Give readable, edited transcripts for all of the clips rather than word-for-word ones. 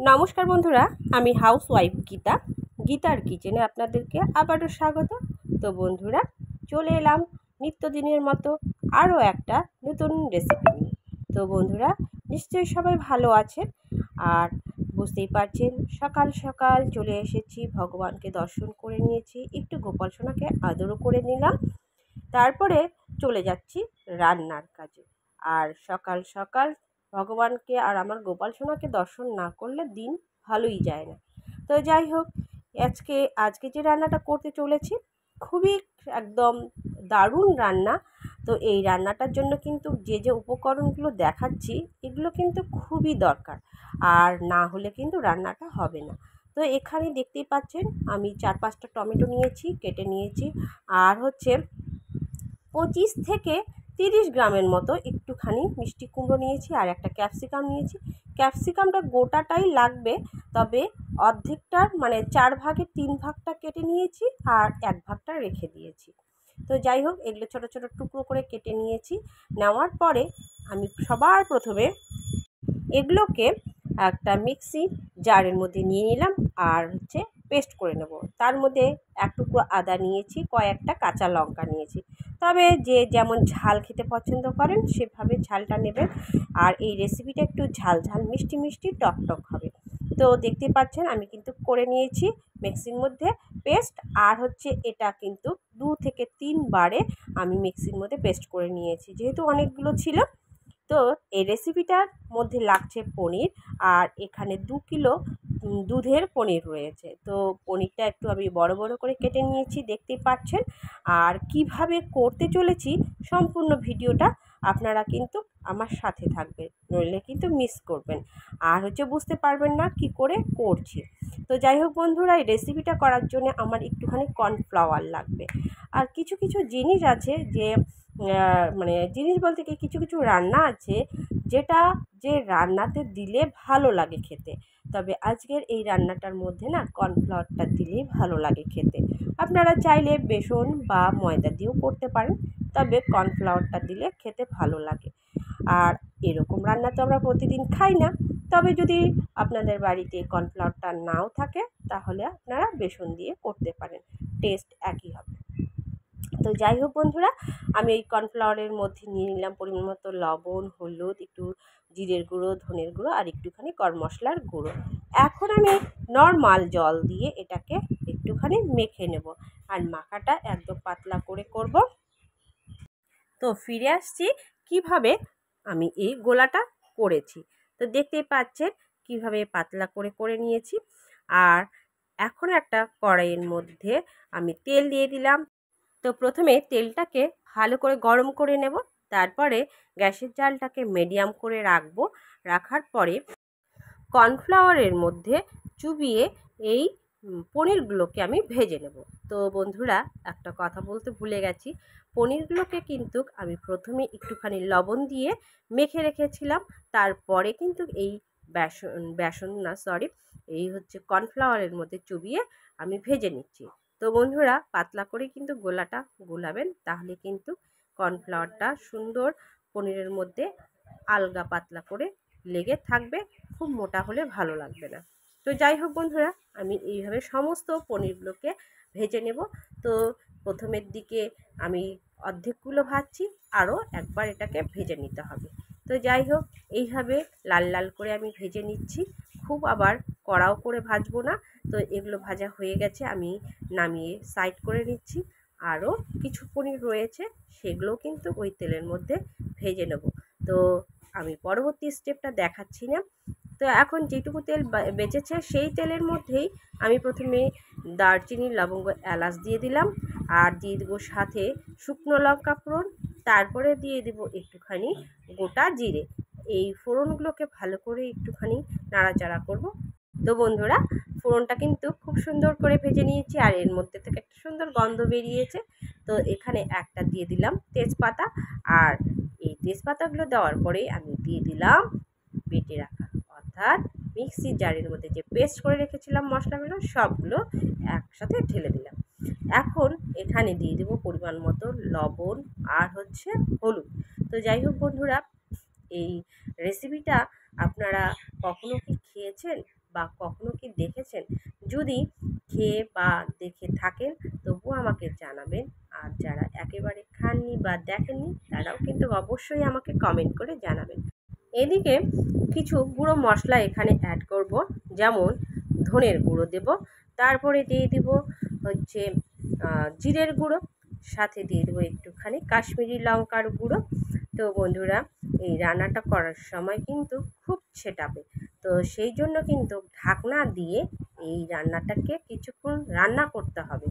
নমস্কার বন্ধুরা, আমি হাউসওয়াইফ গীতার কিচেনে আপনাদেরকে আবারও স্বাগত। তো বন্ধুরা, চলে এলাম নিত্যদিনের মতো আরও একটা নতুন রেসিপি নিয়ে। তো বন্ধুরা, নিশ্চয়ই সবাই ভালো আছেন। আর বুঝতেই পারছেন, সকাল সকাল চলে এসেছি, ভগবানকে দর্শন করে নিয়েছি, একটু গোপাল সোনাকে আদরও করে নিলাম, তারপরে চলে যাচ্ছি রান্নার কাজে। আর সকাল সকাল ভগবানকে আর আমার গোপাল সোনাকে দর্শন না করলে দিন ভালোই যায় না। তো যাই হোক, আজকে যে রান্নাটা করতে চলেছি খুবই একদম দারুণ রান্না। তো এই রান্নাটার জন্য কিন্তু যে উপকরণগুলো দেখাচ্ছি এগুলো কিন্তু খুবই দরকার, আর না হলে কিন্তু রান্নাটা হবে না। তো এখানে দেখতেই পাচ্ছেন আমি 4-5টা টমেটো নিয়েছি, কেটে নিয়েছি। আর হচ্ছে 25 থেকে 30 গ্রামের মতো একটুখানি মিষ্টি কুমড়ো নিয়েছি, আর একটা ক্যাপসিকাম নিয়েছি। ক্যাপসিকামটা গোটাটাই লাগবে, তবে অর্ধেকটার মানে 4 ভাগের 3 ভাগটা কেটে নিয়েছি আর 1 ভাগটা রেখে দিয়েছি। তো যাই হোক, এগুলো ছোটো ছোটো টুকরো করে কেটে নিয়েছি। নেওয়ার পরে আমি সবার প্রথমে এগুলোকে একটা মিক্সি জারের মধ্যে নিয়ে নিলাম, আর হচ্ছে পেস্ট করে নেব। তার মধ্যে এক টুকরো আদা নিয়েছি, কয়েকটা কাঁচা লঙ্কা নিয়েছি। তবে যে যেমন ঝাল খেতে পছন্দ করেন সেভাবে ঝালটা নেবেন। আর এই রেসিপিটা একটু ঝাল ঝাল মিষ্টি মিষ্টি টক টক হবে। তো দেখতে পাচ্ছেন আমি কিন্তু করে নিয়েছি মিক্সির মধ্যে পেস্ট। আর হচ্ছে এটা কিন্তু 2 থেকে 3 বারে আমি মিক্সির মধ্যে পেস্ট করে নিয়েছি, যেহেতু অনেকগুলো ছিল। তো এই রেসিপিটার মধ্যে লাগছে পনির, আর এখানে 2 কিলো দুধের পনির রয়েছে। তো পনিরটা একটু আমি বড় বড় করে কেটে নিয়েছি, দেখতেই পাচ্ছেন। আর কিভাবে করতে চলেছি সম্পূর্ণ ভিডিওটা আপনারা কিন্তু আমার সাথে থাকবেন, নইলে কিন্তু মিস করবেন, আর হচ্ছে বুঝতে পারবেন না কি করে করছি। তো যাই হোক বন্ধুরা, এই রেসিপিটা করার জন্য আমার একটুখানি কর্নফ্লাওয়ার লাগবে। আর কিছু কিছু জিনিস আছে যে মানে জিনিস বলতে কি, কিছু কিছু রান্না আছে যে রান্নাতে দিলে ভালো লাগে খেতে। তবে আজকের এই রান্নাটার মধ্যে না কর্নফ্লাওয়ারটা দিলেই ভালো লাগে খেতে। আপনারা চাইলে বেসন বা ময়দা দিয়েও করতে পারেন, তবে কর্নফ্লাওয়ারটা দিলে খেতে ভালো লাগে। আর এরকম রান্না তো আমরা প্রতিদিন খাই না, তবে যদি আপনাদের বাড়িতে কর্নফ্লাওয়ারটা নাও থাকে তাহলে আপনারা বেসন দিয়ে করতে পারেন, টেস্ট একই হবে। তো যাই হোক বন্ধুরা, আমি এই কর্নফ্লাওয়ারের মধ্যে নিয়ে নিলাম পরিমাণ মতো লবণ, হলুদ, একটু জিরের গুঁড়ো, ধনের গুঁড়ো, আর একটুখানি গরম মশলার গুঁড়ো। এখন আমি নর্মাল জল দিয়ে এটাকে একটুখানি মেখে নেব, আর মাখাটা একদম পাতলা করে করব। তো ফিরে আসছি কিভাবে আমি এই গোলাটা করেছি। তো দেখতেই পাচ্ছেন কিভাবে পাতলা করে করে নিয়েছি। আর এখন একটা কড়াইয়ের মধ্যে আমি তেল দিয়ে দিলাম। তো প্রথমে তেলটাকে ভালো করে গরম করে নেব, তারপরে গ্যাসের জালটাকে মিডিয়াম করে রাখবো। রাখার পরে কর্নফ্লাওয়ারের মধ্যে চুবিয়ে এই পনিরগুলোকে আমি ভেজে নেব। তো বন্ধুরা, একটা কথা বলতে ভুলে গেছি, পনিরগুলোকে কিন্তু আমি প্রথমে একটুখানি লবণ দিয়ে মেখে রেখেছিলাম, তারপরে কিন্তু এই এই হচ্ছে কর্নফ্লাওয়ারের মধ্যে চুবিয়ে আমি ভেজে নিচ্ছি। তো বন্ধুরা, পাতলা করে কিন্তু গোলাটা গোলাবেন, তাহলে কিন্তু কর্নফ্লাওয়ারটা সুন্দর পনিরের মধ্যে আলগা পাতলা করে লেগে থাকবে, খুব মোটা হলে ভালো লাগবে না। তো যাই হোক বন্ধুরা, আমি এইভাবে সমস্ত পনিরগুলোকে ভেজে নেব। তো প্রথমের দিকে আমি অর্ধেকগুলো ভাজছি, আরও একবার এটাকে ভেজে নিতে হবে। তো যাই হোক, এইভাবে লাল লাল করে আমি ভেজে নিচ্ছি, খুব আবার কড়াও করে ভাজবো না। তো এগুলো ভাজা হয়ে গেছে, আমি নামিয়ে সাইড করে নিচ্ছি। আরও কিছু পনির রয়েছে, সেগুলোও কিন্তু ওই তেলের মধ্যে ভেজে নেব। তো আমি পরবর্তী স্টেপটা দেখাচ্ছি না। তো এখন যেটুকু তেল বেঁচেছে সেই তেলের মধ্যেই আমি প্রথমে দারচিনি, লবঙ্গ, এলাচ দিয়ে দিলাম, আর দিয়ে দেবো সাথে শুকনো লঙ্কা ফোড়ন, তারপরে দিয়ে দেবো একটুখানি গোটা জিরে। এই ফোড়নগুলোকে ভালো করে একটুখানি নাড়াচাড়া করব। তো বন্ধুরা, ফোড়নটা কিন্তু খুব সুন্দর করে ভেজে নিয়েছি, আর এর মধ্যে থেকে একটা সুন্দর গন্ধ বেরিয়েছে। তো এখানে একটা দিয়ে দিলাম তেজপাতা, আর এই তেজপাতাগুলো দেওয়ার পরে আমি দিয়ে দিলাম বেটে রাখা, অর্থাৎ মিক্সির জারের মধ্যে যে পেস্ট করে রেখেছিলাম মশলাগুলো, সবগুলো একসাথে ঢেলে দিলাম। এখন এখানে দিয়ে দেবো পরিমাণ মতো লবণ আর হচ্ছে হলুদ। তো যাই হোক বন্ধুরা, এই রেসিপিটা আপনারা কখনো কি খেয়েছেন বা কখনো কি দেখেছেন? যদি খেয়ে বা দেখে থাকেন তবুও আমাকে জানাবেন। আর যারা একেবারে খাননি বা দেখেননি তারাও কিন্তু অবশ্যই আমাকে কমেন্ট করে জানাবেন। এদিকে কিছু গুঁড়ো মশলা এখানে অ্যাড করব, যেমন ধনের গুঁড়ো দেব, তারপরে দিয়ে দিব হচ্ছে জিরের গুঁড়ো, সাথে দিয়ে দেবো একটুখানি কাশ্মীরি লঙ্কার গুঁড়ো। তো বন্ধুরা, এই রান্নাটা করার সময় কিন্তু খুব ছেটাবে, তো সেই জন্য কিন্তু ঢাকনা দিয়ে এই রান্নাটাকে কিছুক্ষণ রান্না করতে হবে,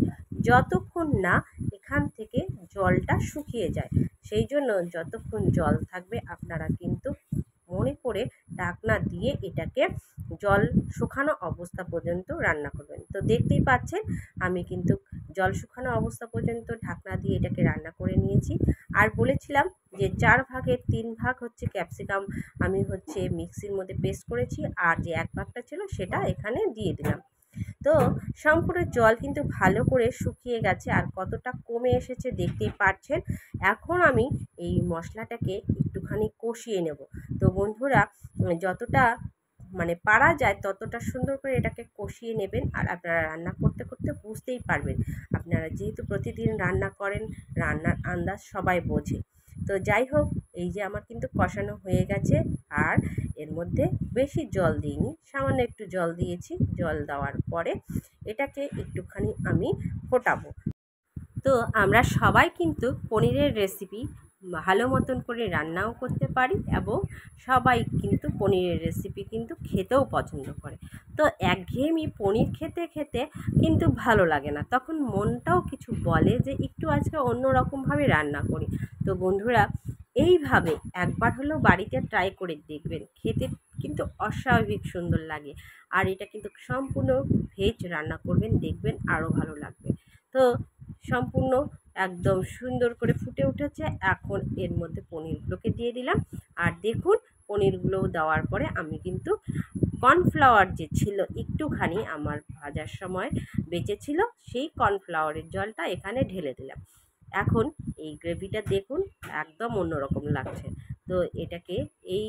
যতক্ষণ না এখান থেকে জলটা শুকিয়ে যায়। সেই জন্য যতক্ষণ জল থাকবে আপনারা কিন্তু মনে করে ঢাকনা দিয়ে এটাকে জল শুকানো অবস্থা পর্যন্ত রান্না করবেন। তো দেখতেই পাচ্ছেন আমি কিন্তু জল শুকানো অবস্থা পর্যন্ত ঢাকনা দিয়ে এটাকে রান্না করে নিয়েছি। আর বলেছিলাম যে 4 ভাগের 3 ভাগ হচ্ছে ক্যাপসিকাম আমি হচ্ছে মিক্সির মধ্যে পেস্ট করেছি, আর যে 1 ভাগটা ছিল সেটা এখানে দিয়ে দিলাম। তো সম্পূর্ণ জল কিন্তু ভালো করে শুকিয়ে গেছে আর কতটা কমে এসেছে দেখতেই পাচ্ছেন। এখন আমি এই মশলাটাকে একটুখানি কষিয়ে নেব। তো বন্ধুরা, যতটা পারা যায় ততটা সুন্দর করে এটাকে কষিয়ে নেবেন। আর আপনারা রান্না করতে করতে বুঝতেই পারবেন, আপনারা যেহেতু প্রতিদিন রান্না করেন, রান্নার আন্দাজ সবাই বোঝে। তো যাই হোক, এই যে আমার কিন্তু কষানো হয়ে গেছে, আর এর মধ্যে বেশি জল দিইনি, সামান্য একটু জল দিয়েছি। জল দেওয়ার পরে এটাকে একটুখানি আমি ফোটাবো। তো আমরা সবাই কিন্তু পনিরের রেসিপি ভালো মতন করে রান্নাও করতে পারি, এবং সবাই কিন্তু পনিরের রেসিপি কিন্তু খেতেও পছন্দ করে। তো একঘেয়েমি পনির খেতে খেতে কিন্তু ভালো লাগে না, তখন মনটাও কিছু বলে যে একটু আজকে অন্য রকমভাবে রান্না করি। তো বন্ধুরা, এইভাবে একবার হলেও বাড়িতে ট্রাই করে দেখবেন, খেতে কিন্তু অস্বাভাবিক সুন্দর লাগে। আর এটা কিন্তু সম্পূর্ণ ভেজ রান্না করবেন, দেখবেন আরও ভালো লাগবে। তো সম্পূর্ণ একদম সুন্দর করে ফুটে উঠেছে। এখন এর মধ্যে পনিরগুলোকে দিয়ে দিলাম, আর দেখুন পনিরগুলো দেওয়ার পরে আমি কিন্তু কর্নফ্লাওয়ার যে ছিল একটুখানি আমার ভাজার সময় বেঁচে ছিল, সেই কর্নফ্লাওয়ারের জলটা এখানে ঢেলে দিলাম। এখন এই গ্রেভিটা দেখুন একদম অন্যরকম লাগছে। তো এটাকে এই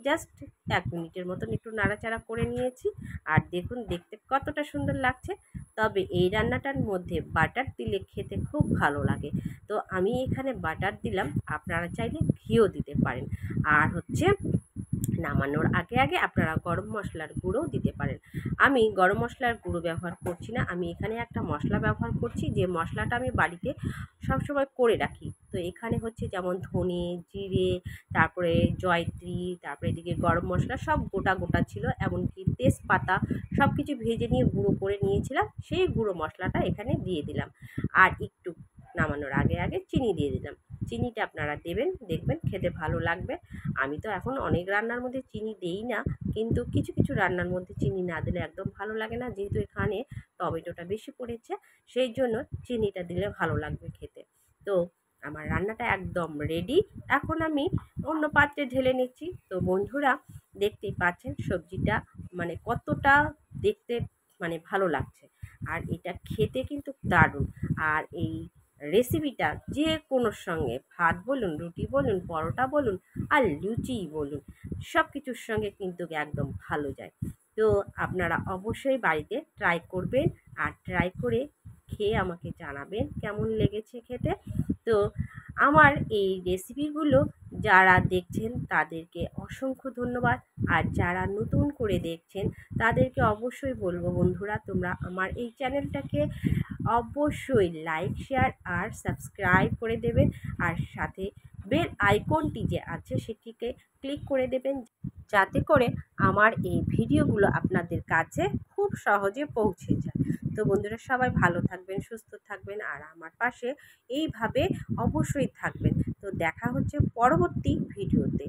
জাস্ট 1 মিনিটের মতন একটু নাড়াচাড়া করে নিয়েছি, আর দেখুন দেখতে কতটা সুন্দর লাগছে। তবে এই রান্নাটার মধ্যে বাটার দিলে খেতে খুব ভালো লাগে। তো আমি এখানে বাটার দিলাম, আপনারা চাইলে ঘিও দিতে পারেন। আর হচ্ছে নামানোর আগে আগে আপনারা গরম মশলার গুঁড়োও দিতে পারেন। আমি গরম মশলার গুঁড়ো ব্যবহার করছি না, আমি এখানে একটা মশলা ব্যবহার করছি, যে মশলাটা আমি বাড়িতে সবসময় করে রাখি। তো এখানে হচ্ছে যেমন ধনে, জিরে, তারপরে জয়ত্রী, তারপরে এদিকে গরম মশলা সব গোটা গোটা ছিল, এমনকি তেজপাতা সব কিছু ভেজে নিয়ে গুঁড়ো করে নিয়েছিলাম, সেই গুঁড়ো মশলাটা এখানে দিয়ে দিলাম। আর একটু নামানোর আগে আগে চিনি দিয়ে দিলাম। চিনিটা আপনারা দেবেন, দেখবেন খেতে ভালো লাগবে। আমি তো এখন অনেক রান্নার মধ্যে চিনি দেই না, কিন্তু কিছু কিছু রান্নার মধ্যে চিনি না দিলে একদম ভালো লাগে না, যেহেতু এখানে টমেটোটা বেশি পড়েছে সেই জন্য চিনিটা দিলে ভালো লাগবে খেতে। তো আমার রান্নাটা একদম রেডি। এখন আমি অন্য পাত্রে ঢেলে নিচ্ছি। তো বন্ধুরা, দেখতেই পাচ্ছেন সবজিটা কতটা দেখতে ভালো লাগছে, আর এটা খেতে কিন্তু দারুণ। আর এই রেসিপিটা যে কোনোর সঙ্গে, ভাত বলুন, রুটি বলুন, পরোটা বলুন, আর লুচিই বলুন, সব কিছুর সঙ্গে কিন্তু একদম ভালো যায়। তো আপনারা অবশ্যই বাড়িতে ট্রাই করবেন, আর ট্রাই করে খেয়ে আমাকে জানাবেন কেমন লেগেছে খেতে। তো আমার এই রেসিপিগুলো যারা দেখছেন তাদেরকে অসংখ্য ধন্যবাদ, আর যারা নতুন করে দেখছেন তাদেরকে অবশ্যই বলবো, বন্ধুরা তোমরা আমার এই চ্যানেলটাকে অবশ্যই লাইক, শেয়ার আর সাবস্ক্রাইব করে দেবেন, আর সাথে বেল আইকনটি যে আছে সেটিকে ক্লিক করে দেবেন, যাতে করে আমার এই ভিডিওগুলো আপনাদের কাছে খুব সহজে পৌঁছে যায়। তো বন্ধুরা, সবাই ভালো থাকবেন, সুস্থ থাকবেন, আর আমার পাশে এইভাবে অবশ্যই থাকবেন। তো দেখা হচ্ছে পরবর্তী ভিডিওতে।